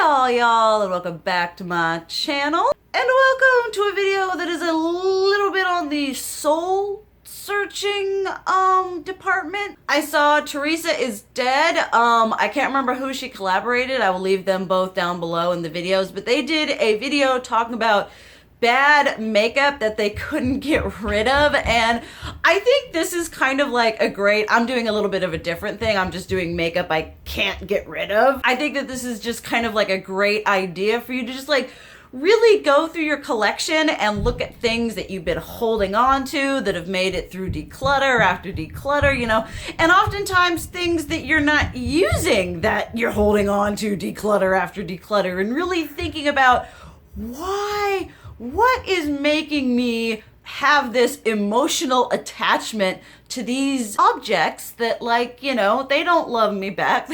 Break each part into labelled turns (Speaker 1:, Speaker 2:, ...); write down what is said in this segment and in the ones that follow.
Speaker 1: y'all, and welcome back to my channel. And welcome to a video that is a little bit on the soul searching department. I saw Theresa Is Dead. I can't remember who she collaborated. I will leave them both down below in the videos, but they did a video talking about bad makeup that they couldn't get rid of, and I think this is kind of like a great, I'm doing a little bit of a different thing. I'm just doing makeup I can't get rid of. I think that this is just kind of like a great idea for you to just like really go through your collection and look at things that you've been holding on to that have made it through declutter after declutter, you know, and oftentimes things that you're not using that you're holding on to declutter after declutter, and really thinking about what is making me have this emotional attachment to these objects that, like, you know, they don't love me back.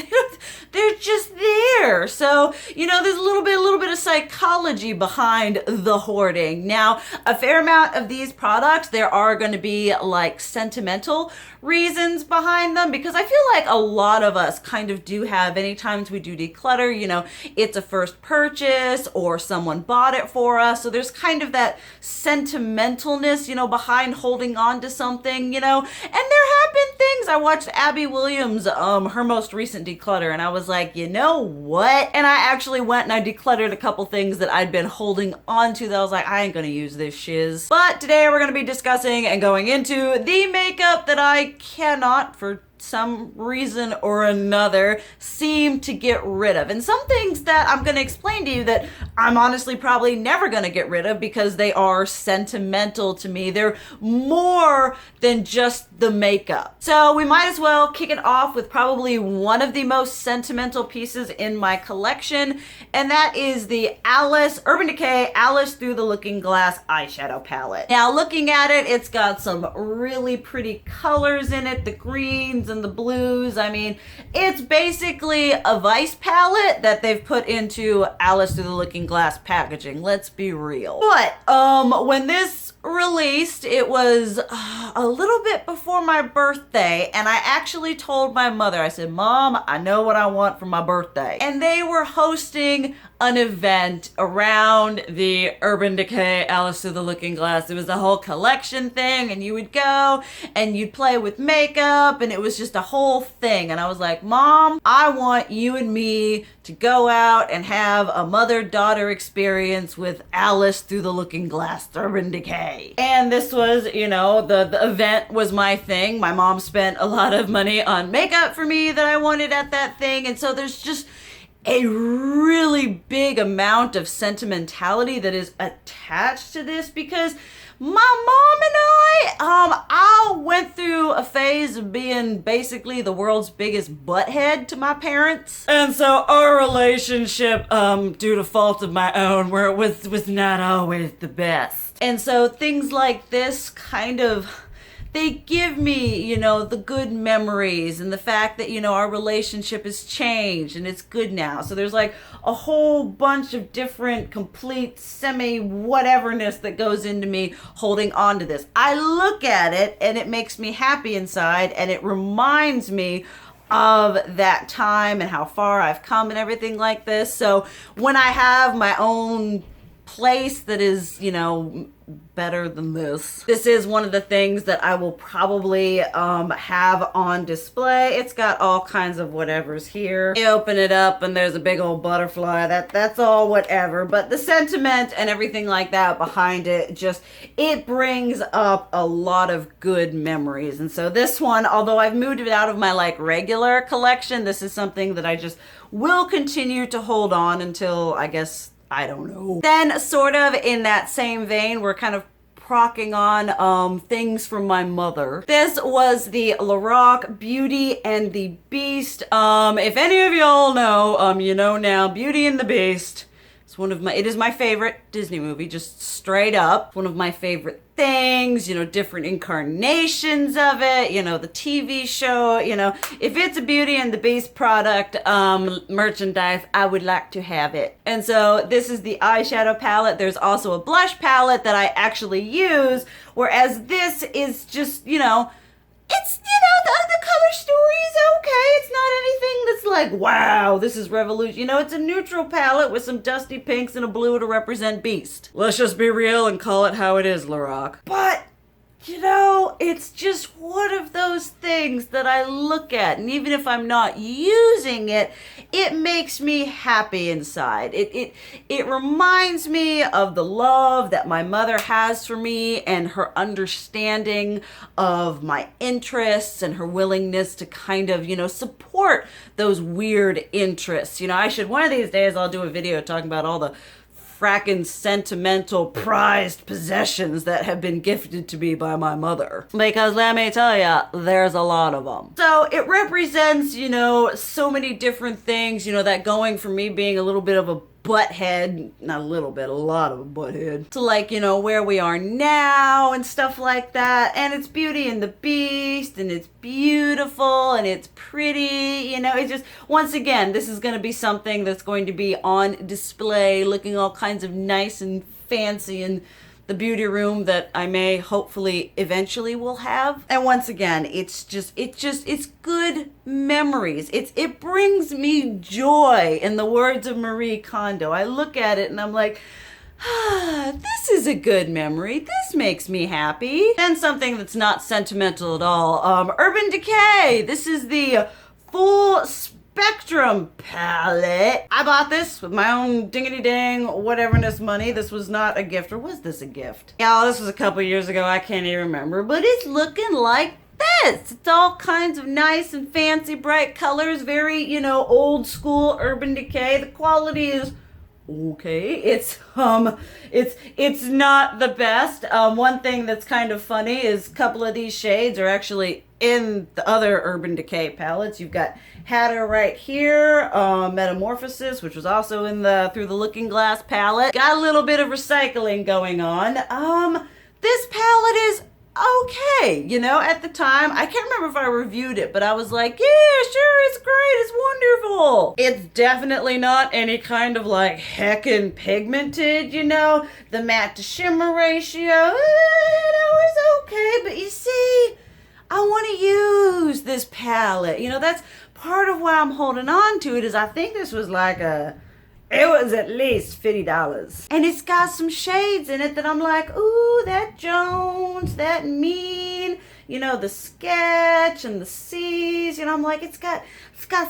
Speaker 1: They're just there. So, you know, there's a little bit of psychology behind the hoarding. Now, a fair amount of these products, there are going to be like sentimental reasons behind them, because I feel like a lot of us kind of do have, anytime we do declutter, you know, it's a first purchase or someone bought it for us. So there's kind of that sentimentalness, you know, behind holding on to something, you know. And there have been things, I watched Abby Williams, her most recent declutter, and I was like, you know what? And I actually went and I decluttered a couple things that I'd been holding on to that I was like, I ain't gonna use this shiz. But today we're gonna be discussing and going into the makeup that I cannot, for some reason or another, seem to get rid of, and some things that I'm going to explain to you that I'm honestly probably never going to get rid of because they are sentimental to me. They're more than just the makeup. So we might as well kick it off with probably one of the most sentimental pieces in my collection, and that is the Urban Decay Alice Through the Looking Glass eyeshadow palette. Now, looking at it, it's got some really pretty colors in it, the greens and the blues. I mean, it's basically a Vice palette that they've put into Alice Through the Looking Glass packaging. Let's be real. But when this released, it was a little bit before my birthday, and I actually told my mother, I said, Mom, I know what I want for my birthday. And they were hosting an event around the Urban Decay Alice Through the Looking Glass. It was a whole collection thing, and you would go and you'd play with makeup, and it was just a whole thing. And I was like, Mom, I want you and me to go out and have a mother-daughter experience with Alice Through the Looking Glass Urban Decay. And this was, you know, the event was my thing. My mom spent a lot of money on makeup for me that I wanted at that thing, and so there's just a really big amount of sentimentality that is attached to this, because my mom and I went through a phase of being basically the world's biggest butthead to my parents. And so our relationship, due to fault of my own, where it was not always the best. And so things like this kind of, they give me, you know, the good memories and the fact that, you know, our relationship has changed and it's good now. So there's like a whole bunch of different complete semi-whateverness that goes into me holding on to this. I look at it and it makes me happy inside, and it reminds me of that time and how far I've come and everything like this. So when I have my own place that is, you know, better than this is one of the things that I will probably have on display. It's got all kinds of whatevers here. You open it up and there's a big old butterfly. That's all whatever, but the sentiment and everything like that behind it, just, it brings up a lot of good memories. And so this one, although I've moved it out of my like regular collection, this is something that I just will continue to hold on until, I guess, I don't know. Then, sort of in that same vein, we're kind of procking on things from my mother. This was the Lorac Beauty and the Beast. If any of y'all know, you know now, Beauty and the Beast. It is my favorite Disney movie, just straight up. One of my favorite things, you know, different incarnations of it, you know, the TV show, you know, if it's a Beauty and the Beast product, merchandise, I would like to have it. And so this is the eyeshadow palette. There's also a blush palette that I actually use, whereas this is just, you know, it's, you know, the color story is okay. It's not anything that's like, wow, this is revolution. You know, it's a neutral palette with some dusty pinks and a blue to represent Beast. Let's just be real and call it how it is, Lorac. But you know, it's just one of those things that I look at, and even if I'm not using it, it makes me happy inside. It reminds me of the love that my mother has for me and her understanding of my interests and her willingness to kind of, you know, support those weird interests. You know, one of these days I'll do a video talking about all the frackin' sentimental prized possessions that have been gifted to me by my mother. Because let me tell ya, there's a lot of them. So it represents, you know, so many different things, you know, that going from me being a little bit of a butthead, not a little bit, a lot of a butthead, to like, you know, where we are now and stuff like that. And it's Beauty and the Beast, and it's beautiful and it's pretty, you know, it's just, once again, this is going to be something that's going to be on display, looking all kinds of nice and fancy in the beauty room that I may hopefully eventually will have. And once again, it's good memories. It brings me joy, in the words of Marie Kondo. I look at it and I'm like, this is a good memory. This makes me happy. And something that's not sentimental at all. Urban Decay. This is the full spectrum palette. I bought this with my own dingity dang whateverness money. This was not a gift, or was this a gift? Yeah, this was a couple years ago. I can't even remember, but it's looking like this. It's all kinds of nice and fancy bright colors, very, you know, old school Urban Decay. The quality is okay. It's not the best. One thing that's kind of funny is a couple of these shades are actually in the other Urban Decay palettes. You've got Hatter right here, Metamorphosis, which was also in the Through the Looking Glass palette. Got a little bit of recycling going on. This palette is okay, you know, at the time. I can't remember if I reviewed it, but I was like, yeah, sure, it's great, it's wonderful. It's definitely not any kind of like heckin' pigmented, you know. The matte to shimmer ratio, you know, is okay, but you see, I want to use this palette. You know, that's part of why I'm holding on to it, is I think this was like it was at least $50. And it's got some shades in it that I'm like, ooh, that Jones, that Mean, you know, the Sketch and the Seas, you know, I'm like, it's got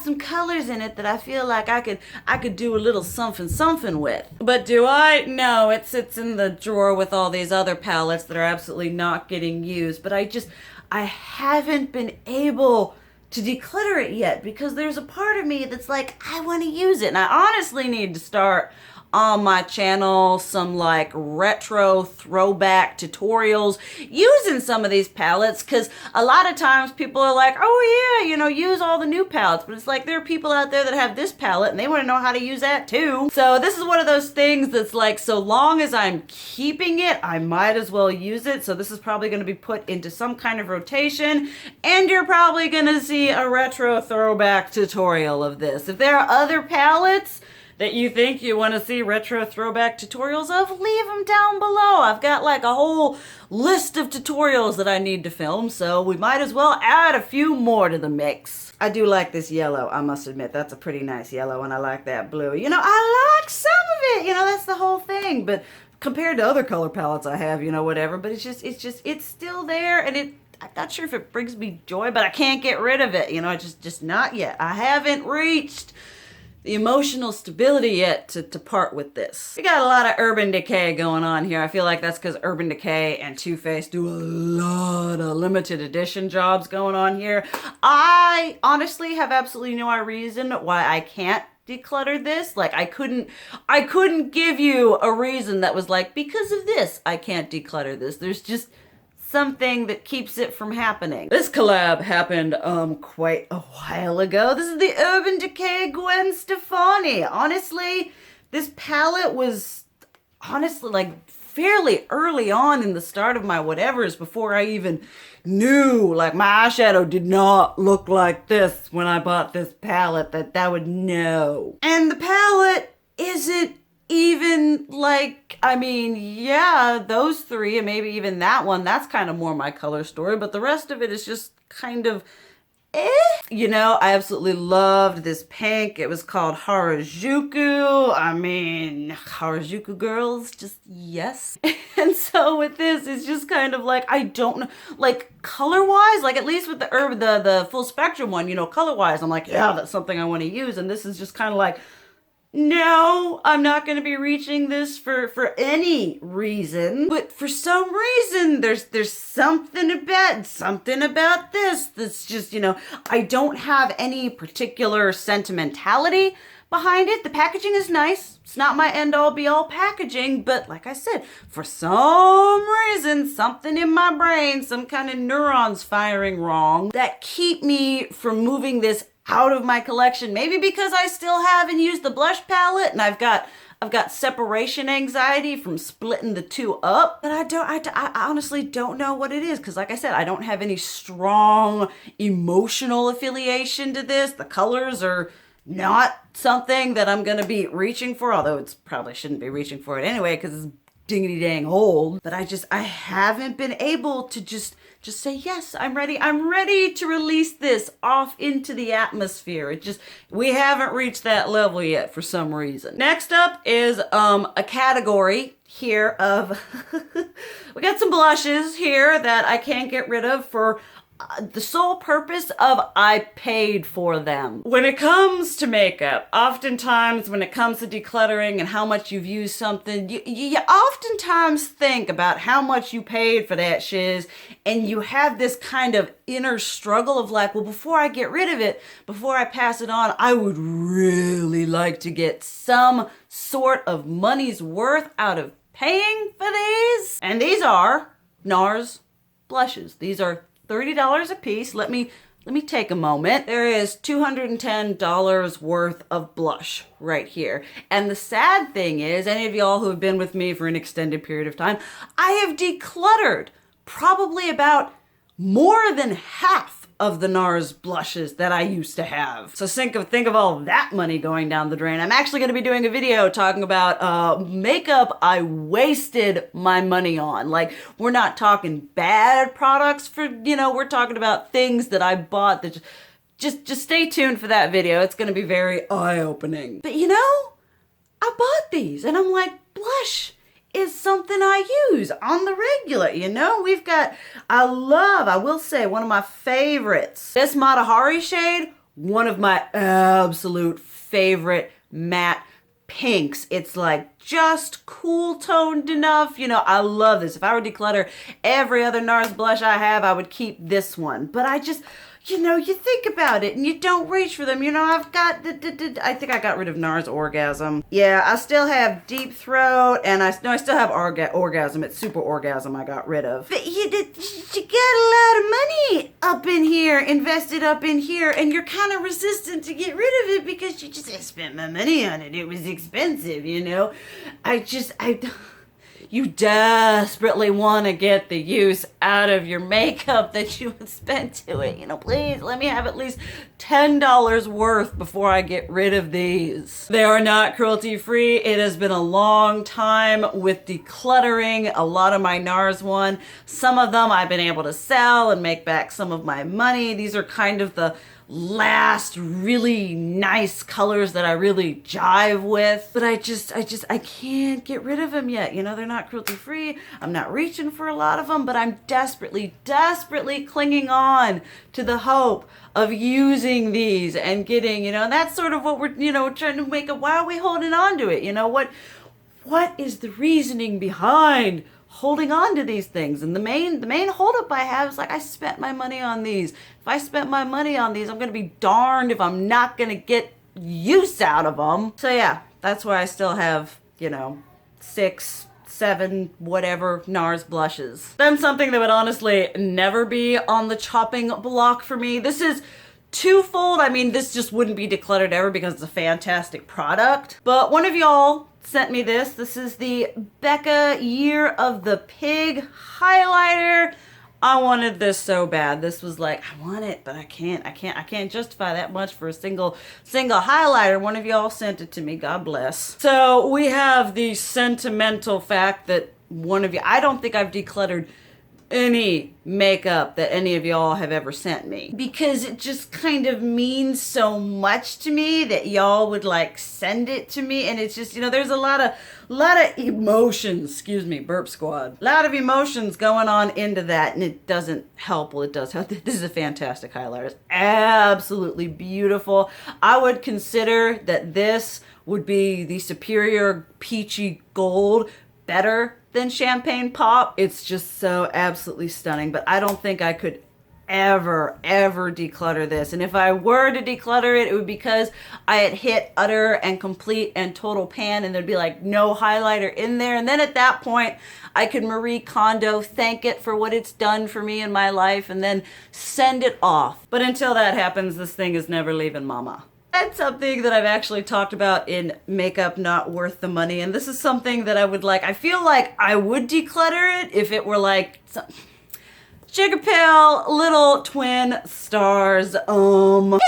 Speaker 1: some colors in it that I feel like I could do a little something with. But do I? No, it sits in the drawer with all these other palettes that are absolutely not getting used. But I haven't been able to declutter it yet, because there's a part of me that's like, I want to use it. And I honestly need to start on my channel some like retro throwback tutorials using some of these palettes, because a lot of times people are like, oh yeah, you know, use all the new palettes, but it's like there are people out there that have this palette and they want to know how to use that too. So this is one of those things that's like, so long as I'm keeping it, I might as well use it. So this is probably going to be put into some kind of rotation, and you're probably going to see a retro throwback tutorial of this. If there are other palettes that you think you want to see retro throwback tutorials of, leave them down below. I've got like a whole list of tutorials that I need to film, so we might as well add a few more to the mix. I do like this yellow, I must admit. That's a pretty nice yellow, and I like that blue. You know, I like some of it, you know, that's the whole thing, but compared to other color palettes I have, you know, whatever, but it's still there, and I'm not sure if it brings me joy, but I can't get rid of it, you know, just not yet. I haven't reached the emotional stability yet to part with this. We got a lot of Urban Decay going on here. I feel like that's because Urban Decay and Too Faced do a lot of limited edition jobs going on here. I honestly have absolutely no reason why I can't declutter this. Like I couldn't give you a reason that was like, because of this, I can't declutter this. There's just something that keeps it from happening. This collab happened quite a while ago. This is the Urban Decay Gwen Stefani. Honestly, this palette was honestly like fairly early on in the start of my whatevers, before I even knew, like my eyeshadow did not look like this when I bought this palette, that I would know. And the palette isn't even like, I mean, yeah, those three and maybe even that one, that's kind of more my color story, but the rest of it is just kind of You know, I absolutely loved this pink. It was called Harajuku. I mean, Harajuku girls, just yes. And so with this, it's just kind of like, I don't know, like color-wise, like at least with the full spectrum one, you know, color-wise, I'm like, yeah, that's something I want to use. And this is just kind of like, no, I'm not going to be reaching this for any reason. But for some reason, there's something about this that's just, you know, I don't have any particular sentimentality behind it. The packaging is nice. It's not my end-all be-all packaging, but like I said, for some reason, something in my brain, some kind of neurons firing wrong that keep me from moving this out of my collection. Maybe because I still haven't used the blush palette and I've got separation anxiety from splitting the two up. But I honestly don't know what it is because like I said, I don't have any strong emotional affiliation to this. The colors are not something that I'm gonna be reaching for, although it's probably shouldn't be reaching for it anyway because it's dingity dang old. But I haven't been able to just say, yes, I'm ready to release this off into the atmosphere. We haven't reached that level yet for some reason. Next up is a category here of, we got some blushes here that I can't get rid of for the sole purpose of I paid for them. When it comes to makeup, oftentimes when it comes to decluttering and how much you've used something, you oftentimes think about how much you paid for that shiz, and you have this kind of inner struggle of like, well, before I get rid of it, before I pass it on, I would really like to get some sort of money's worth out of paying for these. And these are NARS blushes. These are $30 a piece. Let me take a moment. There is $210 worth of blush right here. And the sad thing is, any of y'all who have been with me for an extended period of time, I have decluttered probably about more than half of the NARS blushes that I used to have. So think of all that money going down the drain. I'm actually gonna be doing a video talking about makeup I wasted my money on. Like, we're not talking bad products for, you know, we're talking about things that I bought that just stay tuned for that video. It's gonna be very eye-opening. But you know, I bought these and I'm like, blush is something I use on the regular, you know? We've got, I will say, one of my favorites. This Matahari shade, one of my absolute favorite matte pinks. It's like just cool toned enough. You know, I love this. If I were to declutter every other NARS blush I have, I would keep this one. But I just, you know, you think about it and you don't reach for them. You know, I've got, I think I got rid of NARS Orgasm. Yeah, I still have Deep Throat, and I still have Orgasm. It's Super Orgasm I got rid of. But you got a lot of money up in here, invested up in here, and you're kind of resistant to get rid of it because you just, I spent my money on it. It was expensive, you know? You desperately want to get the use out of your makeup that you would spend to it. You know, please let me have at least $10 worth before I get rid of these. They are not cruelty free. It has been a long time with decluttering a lot of my NARS one. Some of them I've been able to sell and make back some of my money. These are kind of the last really nice colors that I really jive with, but I can't get rid of them yet. You know, they're not cruelty free. I'm not reaching for a lot of them, but I'm desperately clinging on to the hope of using these and getting, you know, and that's sort of what we're, you know, trying to make up. Why are we holding on to it? You know, what is the reasoning behind holding on to these things? And the main holdup I have is like, I spent my money on these. If I spent my money on these, I'm gonna be darned if I'm not gonna get use out of them. So yeah, that's why I still have, you know, 6, 7, whatever NARS blushes. Then something that would honestly never be on the chopping block for me. This is twofold. I mean, this just wouldn't be decluttered ever because it's a fantastic product. But one of y'all sent me this. This is the Becca Year of the Pig highlighter. I wanted this so bad. This was like, I want it, but I can't justify that much for a single highlighter. One of y'all sent it to me. God bless. So we have the sentimental fact that one of you, I don't think I've decluttered any makeup that any of y'all have ever sent me, because it just kind of means so much to me that y'all would like send it to me. And it's just, you know, there's a lot of emotions, excuse me, burp squad, a lot of emotions going on into that, and it doesn't help. Well, it does help. This is a fantastic highlighter. It's absolutely beautiful. I would consider that this would be the superior peachy gold, better than Champagne Pop. It's just so absolutely stunning, but I don't think I could ever declutter this. And if I were to declutter it, it would be because I had hit utter and complete and total pan, and there'd be like no highlighter in there. And then at that point, I could Marie Kondo thank it for what it's done for me in my life and then send it off. But until that happens, this thing is never leaving mama. That's something that I've actually talked about in Makeup Not Worth the Money. And this is something that I would like, I feel like I would declutter it if it were like Sugar Pill Little Twin Stars. It's okay.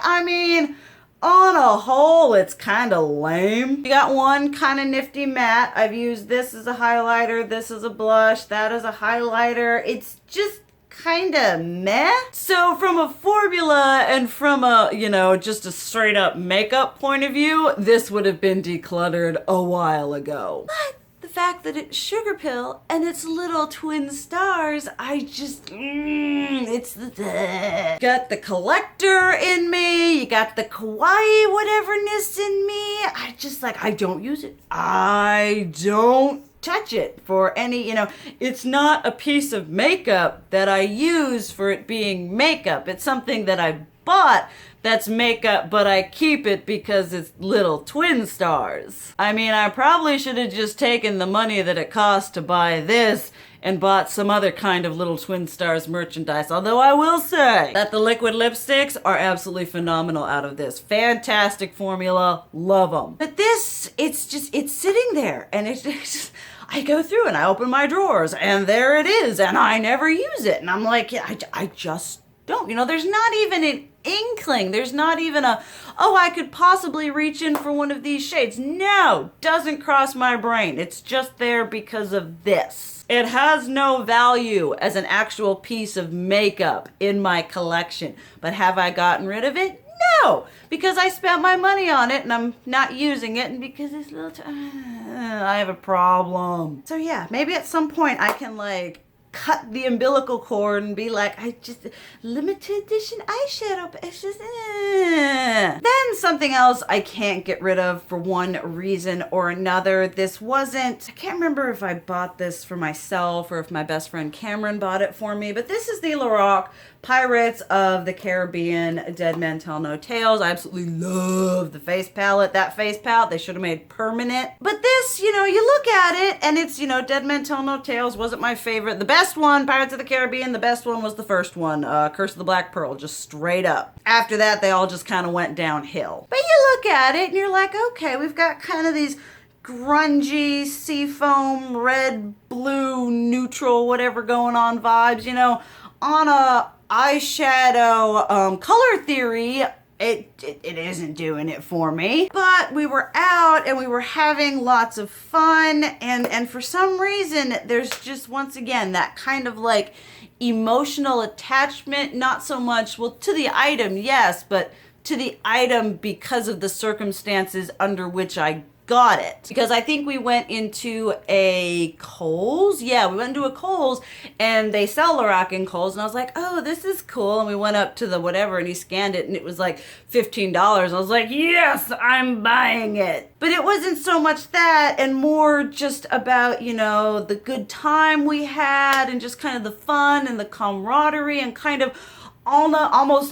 Speaker 1: I mean, on a whole, it's kind of lame. You got one kind of nifty matte. I've used this as a highlighter, this as a blush, that as a highlighter. It's just kind of meh. So from a formula and from a, you know, just a straight up makeup point of view, this would have been decluttered a while ago. But the fact that it's Sugar Pill and it's Little Twin Stars, I just, it's the got the collector in me, you got the kawaii whateverness in me. I just like, I don't use it. I don't touch it for any, you know, it's not a piece of makeup that I use for it being makeup. It's something that I bought that's makeup, but I keep it because it's Little Twin Stars. I mean, I probably should have just taken the money that it cost to buy this and bought some other kind of Little Twin Stars merchandise. Although I will say that the liquid lipsticks are absolutely phenomenal out of this. Fantastic formula, love them. But this, it's just, it's sitting there and it's just, I go through and I open my drawers and there it is and I never use it. And I'm like, yeah, I just don't. You know, there's not even an inkling. There's not even a, oh, I could possibly reach in for one of these shades. No, doesn't cross my brain. It's just there because of this. It has no value as an actual piece of makeup in my collection. But have I gotten rid of it? No, because I spent my money on it and I'm not using it, and because it's I have a problem. So yeah, maybe at some point I can like cut the umbilical cord and be like, I just, limited edition eyeshadow, it's just, Then something else I can't get rid of for one reason or another. This wasn't, I can't remember if I bought this for myself or if my best friend Cameron bought it for me, but this is the Lorac Pirates of the Caribbean Dead Men Tell No Tales. I absolutely love the face palette. That face palette, they should have made permanent. But this, you know, you look at it and it's, you know, Dead Men Tell No Tales wasn't my favorite. The best one, Pirates of the Caribbean, the best one was the first one, Curse of the Black Pearl, just straight up. After that, they all just kind of went downhill. But you look at it and you're like, okay, we've got kind of these grungy, seafoam, red, blue, neutral, whatever going on vibes, you know, on a eyeshadow color theory, it isn't doing it for me. But we were out and we were having lots of fun, and for some reason there's just, once again, that kind of like emotional attachment, not so much, well, to the item, yes, but to the item because of the circumstances under which I got it. Because I think we went into a Kohl's. Yeah, we went into a Kohl's and they sell Lorac in Kohl's, and I was like, oh, this is cool. And we went up to the whatever and he scanned it and it was like $15. I was like, yes, I'm buying it. But it wasn't so much that and more just about, you know, the good time we had and just kind of the fun and the camaraderie and kind of almost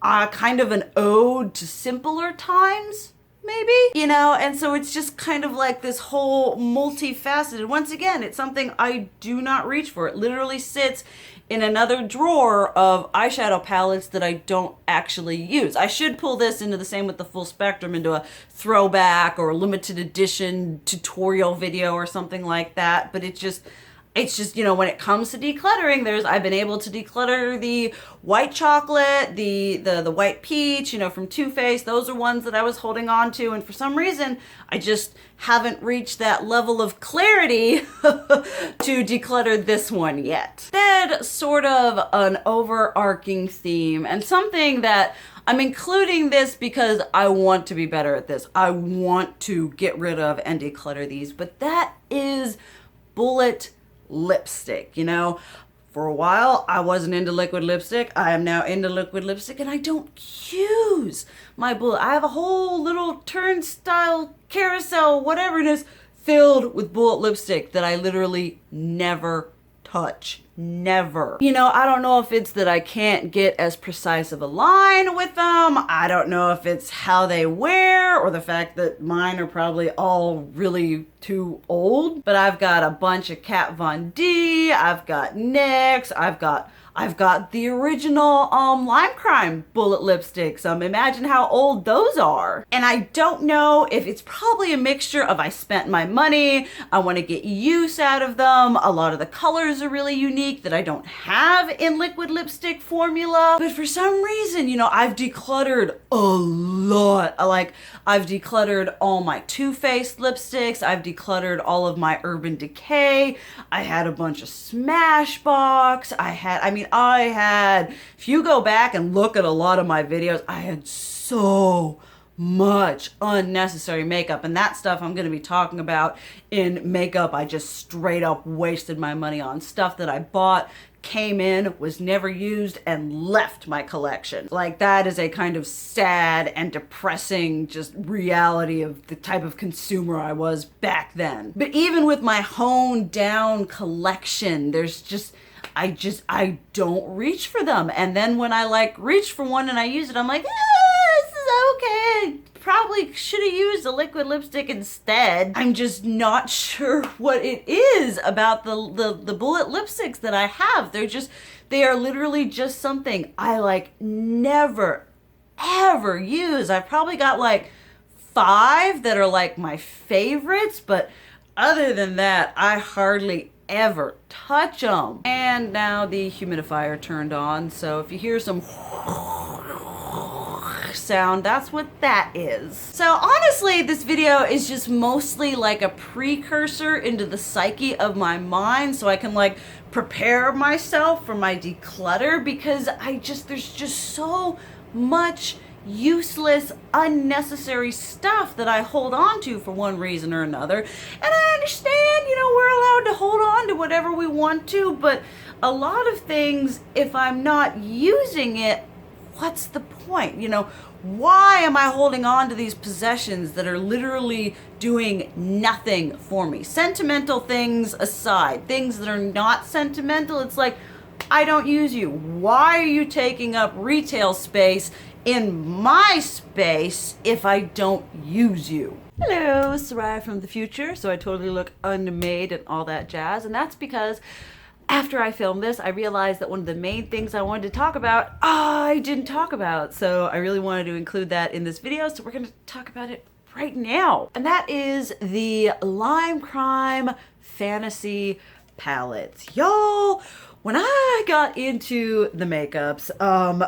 Speaker 1: kind of an ode to simpler times. Maybe, you know, and so it's just kind of like this whole multifaceted. Once again, it's something I do not reach for. It literally sits in another drawer of eyeshadow palettes that I don't actually use. I should pull this into the same with the full spectrum, into a throwback or limited edition tutorial video or something like that, but it just, It's just, you know, when it comes to decluttering, I've been able to declutter the white chocolate, the white peach, you know, from Too Faced. Those are ones that I was holding on to, and for some reason, I just haven't reached that level of clarity to declutter this one yet. Then, sort of an overarching theme, and something that I'm including this because I want to be better at this. I want to get rid of and declutter these, but that is bullet lipstick. You know, for a while I wasn't into liquid lipstick. I am now into liquid lipstick, and I don't use my bullet. I have a whole little turnstile carousel, whatever it is, filled with bullet lipstick that I literally never touch. Never. You know, I don't know if it's that I can't get as precise of a line with them. I don't know if it's how they wear or the fact that mine are probably all really too old. But I've got a bunch of Kat Von D, I've got NYX, I've got the original Lime Crime bullet lipsticks. Imagine how old those are. And I don't know if it's probably a mixture of I spent my money, I want to get use out of them. A lot of the colors are really unique that I don't have in liquid lipstick formula. But for some reason, you know, I've decluttered a lot. I've decluttered all my Too Faced lipsticks. I've decluttered all of my Urban Decay. I had a bunch of Smashbox. I had, if you go back and look at a lot of my videos, I had so much unnecessary makeup, and that stuff I'm going to be talking about in makeup. I just straight up wasted my money on stuff that I bought, came in, was never used, and left my collection. Like, that is a kind of sad and depressing just reality of the type of consumer I was back then. But even with my honed down collection, there's just, I don't reach for them. And then when I reach for one and I use it, I'm like, this is okay. Probably should have used a liquid lipstick instead. I'm just not sure what it is about the bullet lipsticks that I have. They are literally just something I never ever use. I've probably got 5 that are my favorites, but other than that, I hardly ever touch them. And now the humidifier turned on, so if you hear some sound, that's what that is. So honestly, this video is just mostly a precursor into the psyche of my mind, so I can prepare myself for my declutter, because there's just so much useless, unnecessary stuff that I hold on to for one reason or another. And I understand, we're allowed to hold on to whatever we want to, but a lot of things, if I'm not using it, what's the point? Why am I holding on to these possessions that are literally doing nothing for me? Sentimental things aside, things that are not sentimental, it's I don't use you. Why are you taking up retail space in my space if I don't use you? Hello, Sarai from the future. So I totally look unmade and all that jazz. And that's because after I filmed this, I realized that one of the main things I wanted to talk about, I didn't talk about. So I really wanted to include that in this video. So we're going to talk about it right now. And that is the Lime Crime Fantasy Palettes. Y'all, when I got into the makeups,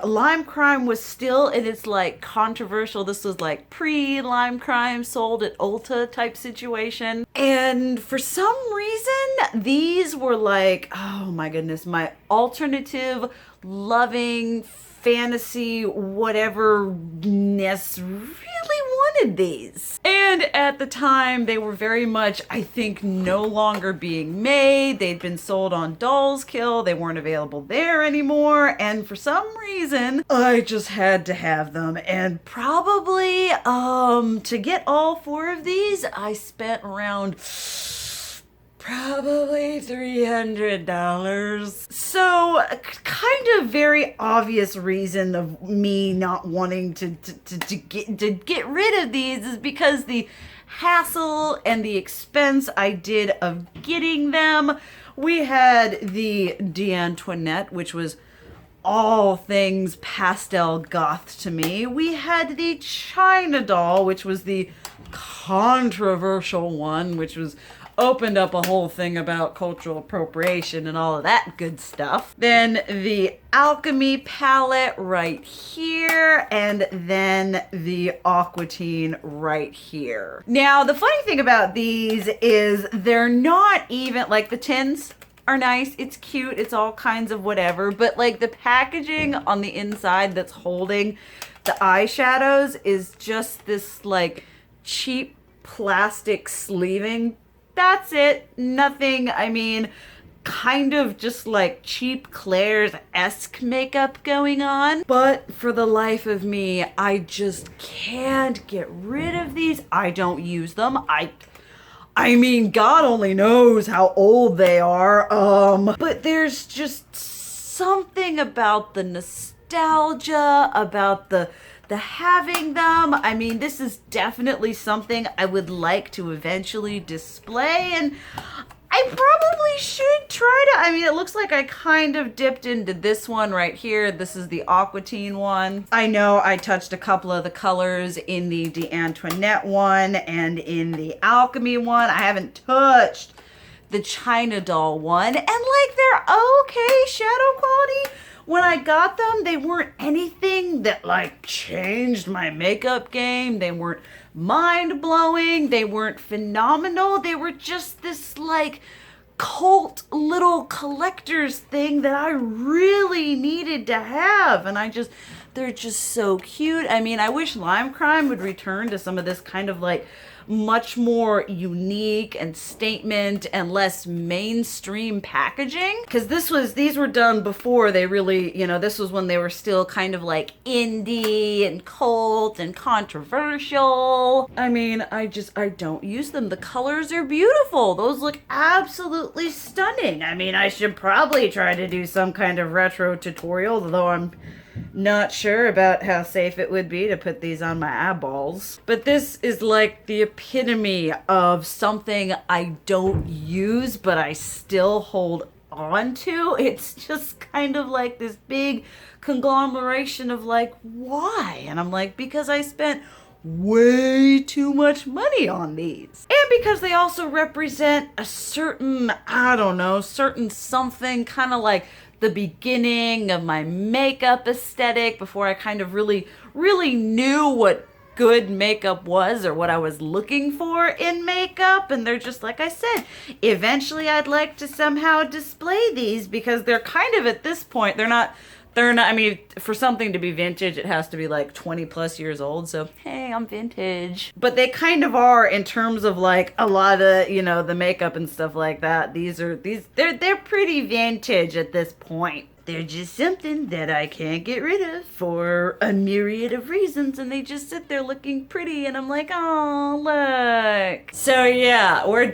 Speaker 1: Lime Crime was still in its controversial, this was pre-Lime Crime sold at Ulta type situation. And for some reason, these were oh my goodness, my alternative, loving, fantasy, whatever-ness really wanted these. And at the time, they were very much, I think, no longer being made. They'd been sold on Dolls Kill. They weren't available there anymore. And for some reason, I just had to have them. And probably, to get all 4 of these, I spent around probably $300. So kind of very obvious reason of me not wanting to get rid of these is because the hassle and the expense I did of getting them. We had the D'Antoinette, which was all things pastel goth to me. We had the China doll, which was the controversial one, which was opened up a whole thing about cultural appropriation and all of that good stuff. Then the Alchemy palette right here, and then the Aquatine right here. Now, the funny thing about these is they're not even, like the tins are nice, it's cute, it's all kinds of whatever, but like the packaging on the inside that's holding the eyeshadows is just this like cheap plastic sleeving. That's it. Nothing, I mean, kind of just like cheap Claire's-esque makeup going on. But for the life of me, I just can't get rid of these. I don't use them. I mean, God only knows how old they are. But there's just something about the nostalgia, about the having them. I mean, this is definitely something I would like to eventually display, and I probably should try to. I mean, it looks like I kind of dipped into this one right here. This is the Aquatine one. I know I touched a couple of the colors in the D'Antoinette one and in the Alchemy one. I haven't touched the China Doll one, and like they're okay shadow quality. When I got them, they weren't anything that like changed my makeup game. They weren't mind-blowing. They weren't phenomenal. They were just this like cult little collector's thing that I really needed to have. And they're just so cute. I mean, I wish Lime Crime would return to some of this kind of like much more unique and statement and less mainstream packaging, because these were done before they really, you know, this was when they were still kind of like indie and cult and controversial. I mean, I don't use them. The colors are beautiful. Those look absolutely stunning. I mean, I should probably try to do some kind of retro tutorial, though I'm not sure about how safe it would be to put these on my eyeballs. But this is like the epitome of something I don't use, but I still hold on to. It's just kind of like this big conglomeration of like, why? And I'm like, because I spent way too much money on these. And because they also represent a certain, I don't know, certain something, kind of like the beginning of my makeup aesthetic before I kind of really knew what good makeup was or what I was looking for in makeup. And they're just, like I said, eventually I'd like to somehow display these, because they're kind of, at this point, they're not, I mean, for something to be vintage, it has to be like 20 plus years old. So, hey, I'm vintage. But they kind of are in terms of like a lot of, you know, the makeup and stuff like that. They're pretty vintage at this point. They're just something that I can't get rid of for a myriad of reasons, and they just sit there looking pretty, and I'm like, oh, look. So yeah, we're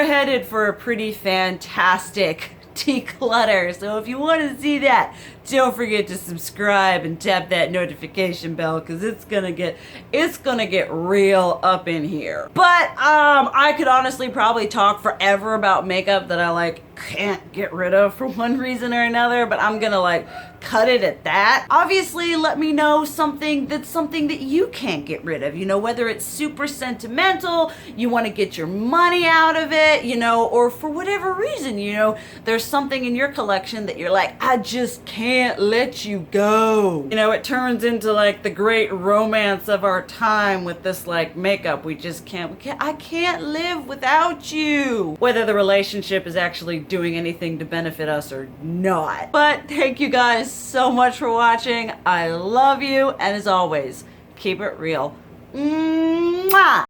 Speaker 1: headed for a pretty fantastic declutter. So if you want to see that, don't forget to subscribe and tap that notification bell, because it's gonna get real up in here. But I could honestly probably talk forever about makeup that I like can't get rid of for one reason or another, but I'm gonna like cut it at that. Obviously, let me know something that you can't get rid of, you know, whether it's super sentimental, you want to get your money out of it, you know, or for whatever reason, you know, there's something in your collection that you're like, I just can't let you go. You know, it turns into like the great romance of our time with this like makeup. I can't live without you. Whether the relationship is actually doing anything to benefit us or not. But thank you guys so much for watching. I love you, and as always, keep it real. Mwah!